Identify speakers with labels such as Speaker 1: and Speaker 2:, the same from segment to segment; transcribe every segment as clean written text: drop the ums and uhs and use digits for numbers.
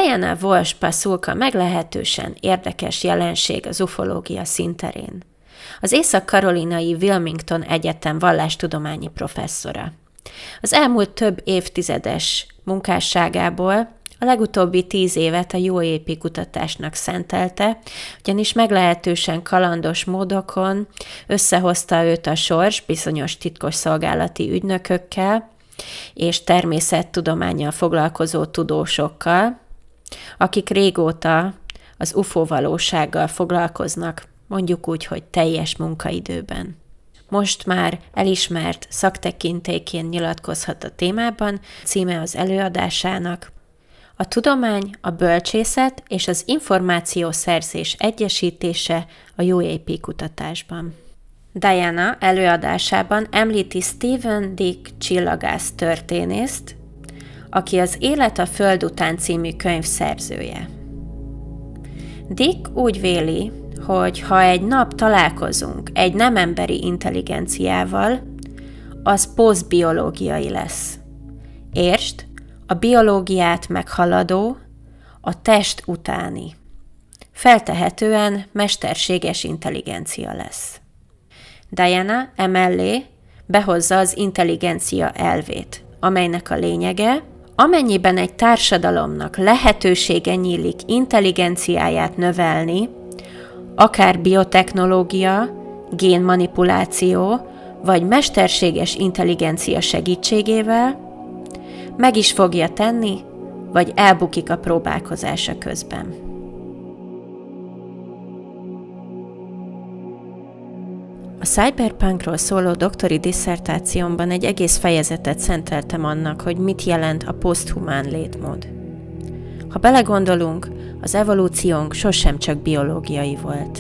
Speaker 1: Diana Walsh-Pasulka meglehetősen érdekes jelenség az ufológia színterén. Az észak-karolinai Wilmington Egyetem vallástudományi professzora. Az elmúlt több évtizedes munkásságából a legutóbbi 10 évet a UAP kutatásnak szentelte, ugyanis meglehetősen kalandos módokon összehozta őt a sors bizonyos titkosszolgálati ügynökökkel és természettudománnyal foglalkozó tudósokkal, akik régóta az UFO valósággal foglalkoznak, mondjuk úgy, hogy teljes munkaidőben. Most már elismert szaktekintélyként nyilatkozhat a témában, címe az előadásának: A tudomány, a bölcsészet és az információszerzés egyesítése a UAP kutatásban. Diana előadásában említi Stephen Dick csillagász történészt, aki az Élet a Föld után című könyv szerzője. Dick úgy véli, hogy ha egy nap találkozunk egy nem emberi intelligenciával, az posztbiológiai lesz. Értsd, a biológiát meghaladó, a test utáni. Feltehetően mesterséges intelligencia lesz. Diana emellé behozza az intelligencia elvét, amelynek a lényege, amennyiben egy társadalomnak lehetősége nyílik intelligenciáját növelni, akár biotechnológia, génmanipuláció vagy mesterséges intelligencia segítségével, meg is fogja tenni, vagy elbukik a próbálkozása közben. A cyberpunkról szóló doktori disszertációmban egy egész fejezetet szenteltem annak, hogy mit jelent a poszthumán létmód. Ha belegondolunk, az evolúciónk sosem csak biológiai volt.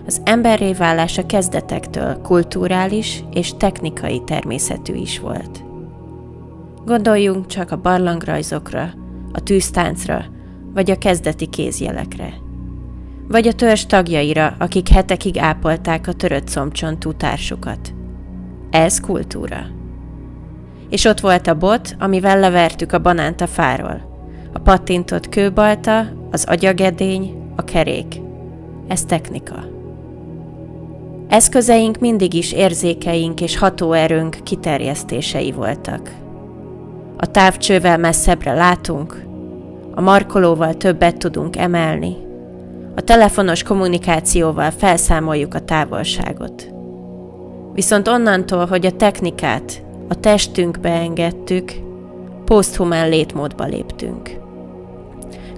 Speaker 1: Az emberré válás a kezdetektől kulturális és technikai természetű is volt. Gondoljunk csak a barlangrajzokra, a tűztáncra, vagy a kezdeti kézjelekre. Vagy a törzs tagjaira, akik hetekig ápolták a törött combcsontú társukat. Ez kultúra. És ott volt a bot, amivel levertük a banánt a fáról. A pattintott kőbalta, az agyagedény, a kerék. Ez technika. Eszközeink mindig is érzékeink és hatóerőnk kiterjesztései voltak. A távcsővel messzebbre látunk, a markolóval többet tudunk emelni, a telefonos kommunikációval felszámoljuk a távolságot. Viszont onnantól, hogy a technikát a testünkbe engedtük, poszthumán létmódba léptünk.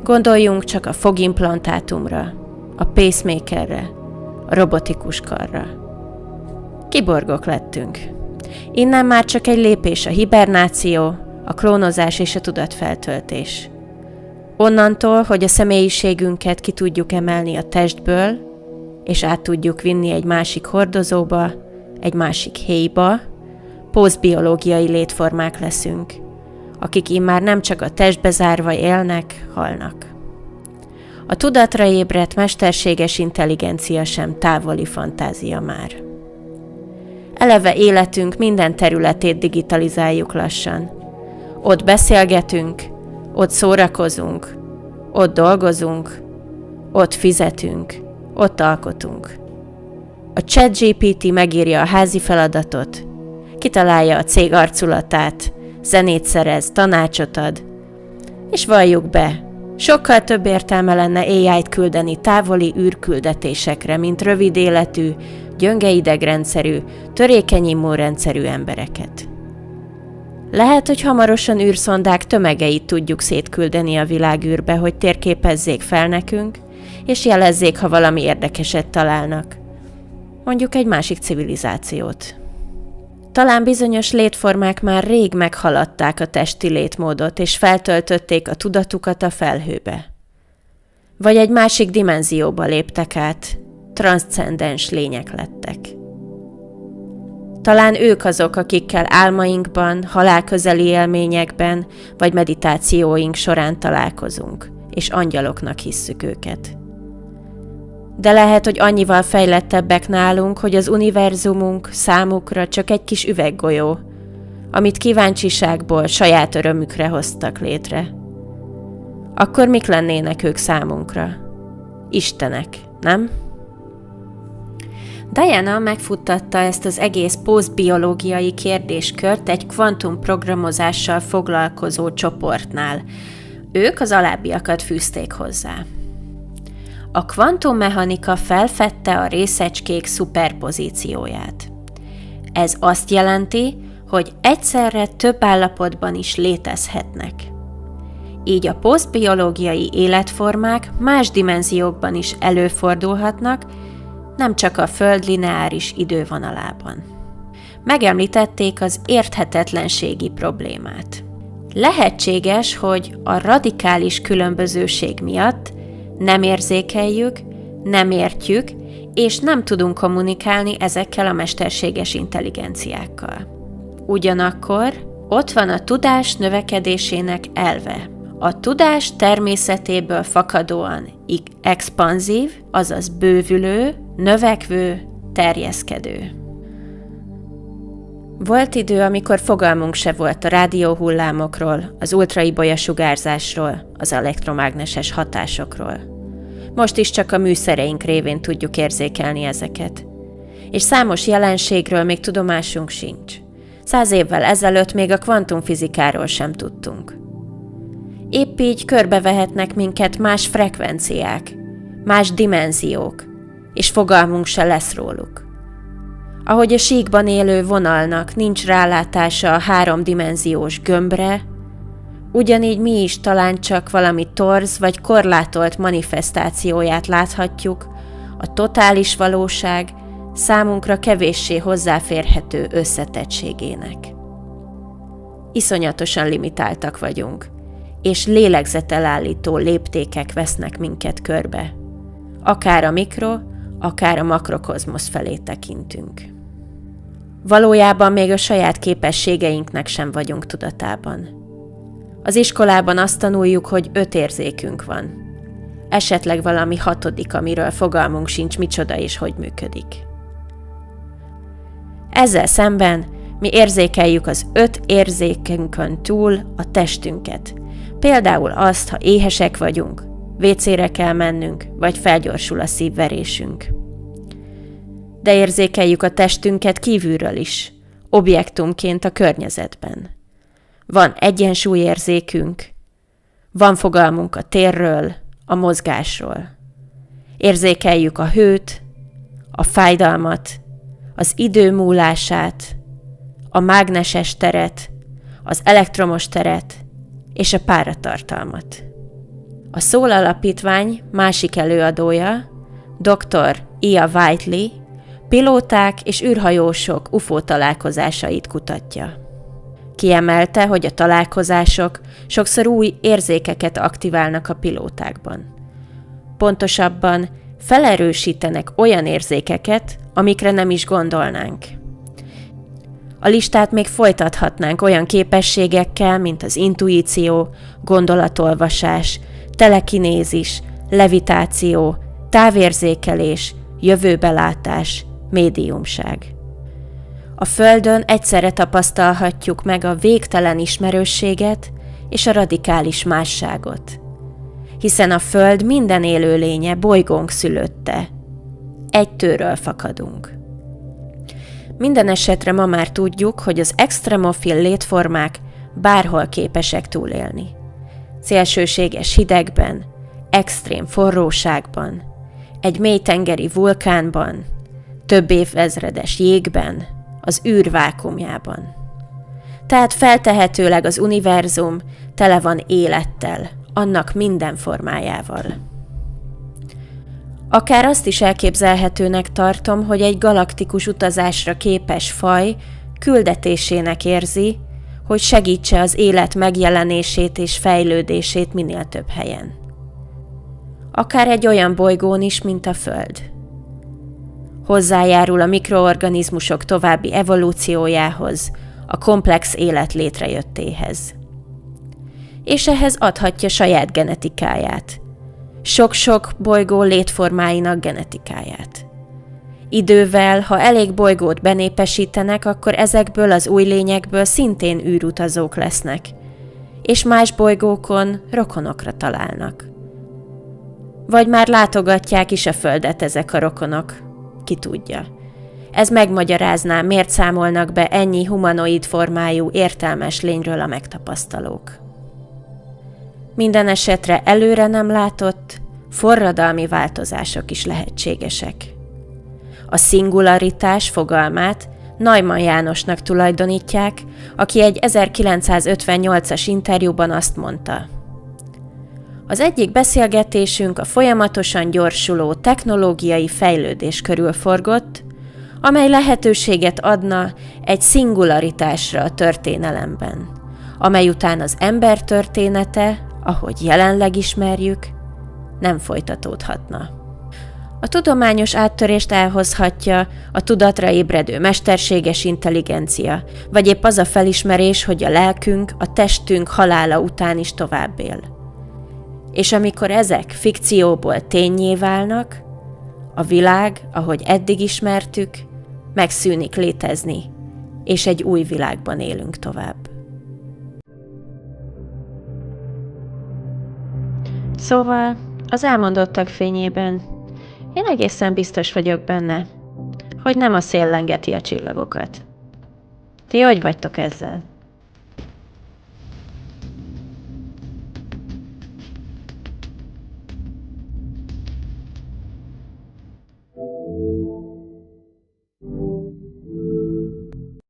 Speaker 1: Gondoljunk csak a fogimplantátumra, a pacemakerre, a robotikus karra. Kiborgok lettünk. Innen már csak egy lépés a hibernáció, a klónozás és a tudatfeltöltés. Onnantól, hogy a személyiségünket ki tudjuk emelni a testből, és át tudjuk vinni egy másik hordozóba, egy másik héjba, posztbiológiai létformák leszünk, akik immár nem csak a testbe zárva élnek, halnak. A tudatra ébredt mesterséges intelligencia sem távoli fantázia már. Eleve életünk minden területét digitalizáljuk lassan. Ott beszélgetünk, ott szórakozunk, ott dolgozunk, ott fizetünk, ott alkotunk. A ChatGPT megírja a házi feladatot, kitalálja a cég arculatát, zenét szerez, tanácsot ad, és valljuk be, sokkal több értelme lenne AI-t küldeni távoli űrküldetésekre, mint rövid életű, gyönge idegrendszerű, törékeny immunrendszerű embereket. Lehet, hogy hamarosan űrszondák tömegeit tudjuk szétküldeni a világűrbe, hogy térképezzék fel nekünk, és jelezzék, ha valami érdekeset találnak. Mondjuk egy másik civilizációt. Talán bizonyos létformák már rég meghaladták a testi létmódot, és feltöltötték a tudatukat a felhőbe. Vagy egy másik dimenzióba léptek át, transzcendens lények lettek. Talán ők azok, akikkel álmainkban, halálközeli élményekben vagy meditációink során találkozunk, és angyaloknak hisszük őket. De lehet, hogy annyival fejlettebbek nálunk, hogy az univerzumunk számukra csak egy kis akkor mik lennének ők számunkra? Istenek, nem? Diana megfuttatta ezt az egész posztbiológiai kérdéskört egy kvantumprogramozással foglalkozó csoportnál. Ők az alábbiakat fűzték hozzá. A kvantummechanika felfedte a részecskék szuperpozícióját. Ez azt jelenti, hogy egyszerre több állapotban is létezhetnek. Így a posztbiológiai életformák más dimenziókban is előfordulhatnak, nem csak a Föld lineáris idővonalában. Megemlítették az érthetetlenségi problémát. Lehetséges, hogy a radikális különbözőség miatt nem érzékeljük, nem értjük, és nem tudunk kommunikálni ezekkel a mesterséges intelligenciákkal. Ugyanakkor ott van a tudás növekedésének elve. A tudás természetéből fakadóan expanzív, azaz bővülő, növekvő, terjeszkedő. Volt idő, amikor fogalmunk se volt a rádióhullámokról, az ultraibolya sugárzásról, az elektromágneses hatásokról. Most is csak a műszereink révén tudjuk érzékelni ezeket. És számos jelenségről még tudomásunk sincs. 100 évvel ezelőtt még a kvantumfizikáról sem tudtunk. Épp így körbevehetnek minket más frekvenciák, más dimenziók, és fogalmunk se lesz róluk. Ahogy a síkban élő vonalnak nincs rálátása a 3-dimenziós gömbre, ugyanígy mi is talán csak valami torz vagy korlátolt manifestációját láthatjuk a totális valóság számunkra kevéssé hozzáférhető összetettségének. Iszonyatosan limitáltak vagyunk, és lélegzetelállító léptékek vesznek minket körbe. Akár a mikro, akár a makrokozmosz felé tekintünk. Valójában még a saját képességeinknek sem vagyunk tudatában. Az iskolában azt tanuljuk, hogy 5 érzékünk van. Esetleg valami 6., amiről fogalmunk sincs, micsoda és hogy működik. Ezzel szemben mi érzékeljük az 5 érzékünkön túl a testünket. Például azt, ha éhesek vagyunk, WC-re kell mennünk, vagy felgyorsul a szívverésünk. De érzékeljük a testünket kívülről is, objektumként a környezetben. Van egyensúlyérzékünk, van fogalmunk a térről, a mozgásról. Érzékeljük a hőt, a fájdalmat, az idő múlását, a mágneses teret, az elektromos teret és a páratartalmat. A Soul Alapítvány másik előadója, dr. Ia Whiteley, pilóták és űrhajósok UFO találkozásait kutatja. Kiemelte, hogy a találkozások sokszor új érzékeket aktiválnak a pilótákban. Pontosabban felerősítenek olyan érzékeket, amikre nem is gondolnánk. A listát még folytathatnánk olyan képességekkel, mint az intuíció, gondolatolvasás, telekinézis, levitáció, távérzékelés, jövőbelátás, médiumság. A Földön egyszerre tapasztalhatjuk meg a végtelen ismerősséget és a radikális másságot. Hiszen a Föld minden élőlénye bolygónk szülötte. Egy tőről fakadunk. Minden esetre ma már tudjuk, hogy az extremofil létformák bárhol képesek túlélni. Szélsőséges hidegben, extrém forróságban, egy mélytengeri vulkánban, több évezredes jégben, az űr vákuumjában. Tehát feltehetőleg az univerzum tele van élettel, annak minden formájával. Akár azt is elképzelhetőnek tartom, hogy egy galaktikus utazásra képes faj küldetésének érzi, hogy segítse az élet megjelenését és fejlődését minél több helyen. Akár egy olyan bolygón is, mint a Föld. Hozzájárul a mikroorganizmusok további evolúciójához, a komplex élet létrejöttéhez. És ehhez adhatja saját genetikáját, sok-sok bolygó létformáinak genetikáját. Idővel, ha elég bolygót benépesítenek, akkor ezekből az új lényekből szintén űrutazók lesznek, és más bolygókon rokonokra találnak. Vagy már látogatják is a Földet ezek a rokonok, ki tudja. Ez megmagyarázná, miért számolnak be ennyi humanoid formájú, értelmes lényről a megtapasztalók. Minden esetre előre nem látott, forradalmi változások is lehetségesek. A szingularitás fogalmát Neumann Jánosnak tulajdonítják, aki egy 1958-as interjúban azt mondta: az egyik beszélgetésünk a folyamatosan gyorsuló technológiai fejlődés körül forgott, amely lehetőséget adna egy szingularitásra a történelemben, amely után az ember története, ahogy jelenleg ismerjük, nem folytatódhatna. A tudományos áttörést elhozhatja a tudatra ébredő mesterséges intelligencia, vagy épp az a felismerés, hogy a lelkünk, a testünk halála után is tovább él. És amikor ezek fikcióból ténnyé válnak, a világ, ahogy eddig ismertük, megszűnik létezni, és egy új világban élünk tovább. Szóval az elmondottak fényében én egészen biztos vagyok benne, hogy nem a szél lengeti a csillagokat. Ti hogy vagytok ezzel?